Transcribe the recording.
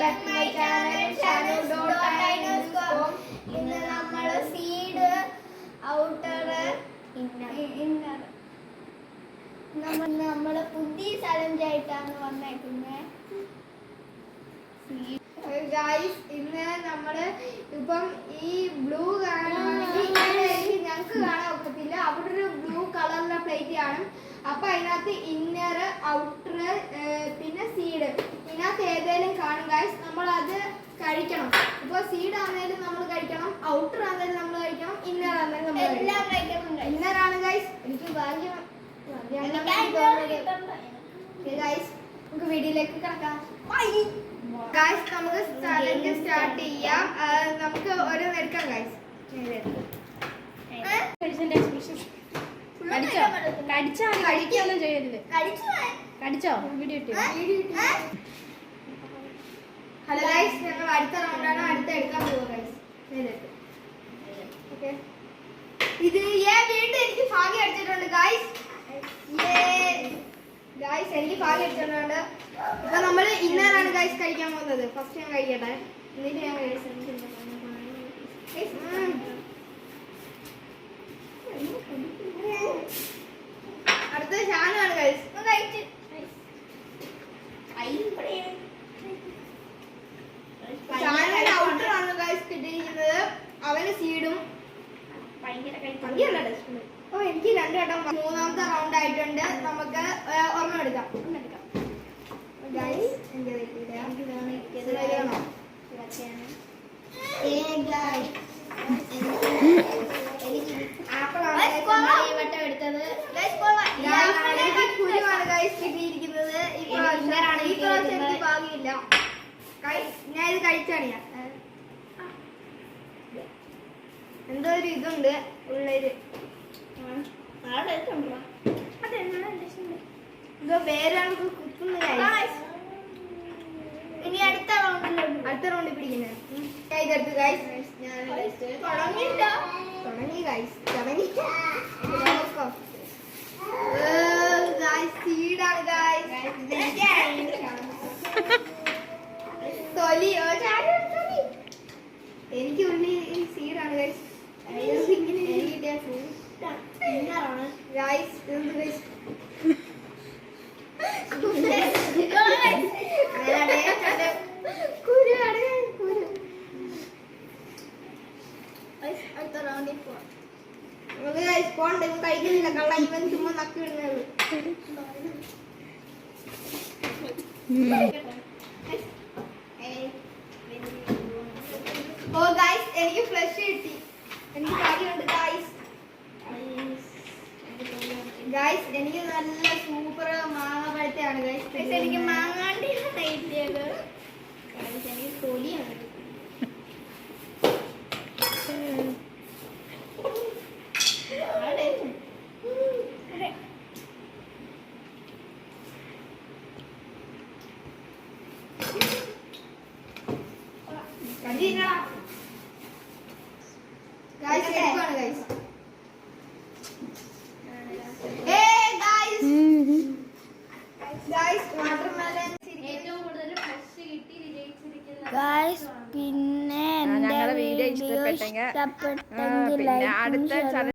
back to my channel, Shanu.com. ഇന്ന് നമ്മൾ seed outer inner നമ്മൾ പുതിയ ചലഞ്ച് ആയിട്ടാണ് വന്നേക്കുന്നത്. ഗൈസ് ഇന്ന് നമ്മള് ഇപ്പം ഈ ബ്ലൂ കാണുവാണെങ്കിൽ ഞങ്ങൾക്ക് കാണാൻ ഒക്കത്തില്ല. അവിടെ ഒരു ബ്ലൂ കളറിലെ പ്ലേറ്റ് കാണും. അപ്പൊ അതിനകത്ത് ഇന്നർ ഔട്ടർ പിന്നെ സീഡ് ഇതിനകത്ത് ഏതെങ്കിലും കാണും ഗൈസ്. നമ്മൾ അത് കഴിക്കണം. ഇപ്പൊ സീഡ് ആണെങ്കിലും നമ്മൾ കഴിക്കണം, ഔട്ടർ ആണെങ്കിലും നമ്മൾ കഴിക്കണം, ഇന്നർ ആണെങ്കിലും നമ്മൾ കഴിക്കണം. ഇന്നർ ആണ് ഗൈസ്. എനിക്ക് ഭാഗ്യം ഗൈസ്. നമുക്ക് വീഡിയോയിലേക്ക് കിടക്കാം. ഗൈസ് നമുക്ക് ചലഞ്ച് സ്റ്റാർട്ട് ചെയ്യാം. നമുക്ക് ഓരോന്ന് എടുക്കാം ഗൈസ്. ഹലോ ഗൈസ്, ഞങ്ങൾ അടുത്ത റൗണ്ടാണ് അടുത്ത എടുക്കാൻ പോവുക ഗൈസ്. ഇത് വീണ്ടും എനിക്ക് ഭാഗ്യം അടിച്ചിട്ടുണ്ട് ഗൈസ്. ഗൈസ് എനിക്ക് ഭാഗ്യം അടിച്ചിട്ടുണ്ട്. ഇപ്പൊ നമ്മള് ഇന്നറാണ് ഗൈസ് കഴിക്കാൻ പോകുന്നത്. ഫസ്റ്റ് ഞാൻ കഴിക്കട്ടെ, എന്നിട്ട് ഞാൻ അടുത്ത ഷാനാണ് ഗൈസ്. ഷാനിന്റെ ഔട്ടർ ആണ് ഗൈസ് കിട്ടിയിരിക്കുന്നത്. അവന് സീഡും ഓ എനിക്ക് രണ്ടു വട്ടം. മൂന്നാമത്തെ റൗണ്ട് ആയിട്ടുണ്ട്. നമുക്ക് ഒരെണ്ണം എടുക്കാം. ഗൈസ് വട്ടം എടുത്തത് കുരുവാണ് ഗൈസ് കിട്ടിയിരിക്കുന്നത്. എനിക്ക് ഭാഗ്യമില്ല. ഞാൻ ഇത് കഴിച്ചാണ്. ഞാൻ എന്തോ ഒരു ഇതുണ്ട് ഉള്ളൊരു എന്തോ വേരാണ് കുത്തുന്നത്. ഇനി അടുത്ത റൗണ്ടിൽ പിടിക്കുന്നത് ഇതെടുത്ത് ഗൈസ്. തുടങ്ങി ഗൈസ്, തുടങ്ങി സീഡാണ് ഗൈസ്. തൊലി എനിക്ക് ഉള്ളി സീഡാണ് ഗൈസ്. ഗൈസ് കഴിക്കുന്നില്ല കള്ള. ഇവൻ ചുമ്മാ നക്കി വിടുന്നത്. ഓ ഗൈസ് എനിക്ക് ഫ്ലഷ് കിട്ടി. എനിക്ക് കാര്യമുണ്ട് ഗൈസ്. ഗൈസ് എനിക്ക് നല്ല സൂപ്പർ മാങ്ങ പഴത്തെയാണ് ഗൈസ്. എനിക്ക് മാങ്ങാണ്ടിയാണ് കിട്ടിയത്. എനിക്ക് തൊലിയാണ്. പിന്നെ ഞങ്ങളുടെ വീഡിയോ ഇഷ്ടപ്പെട്ടെങ്കിൽ അടുത്ത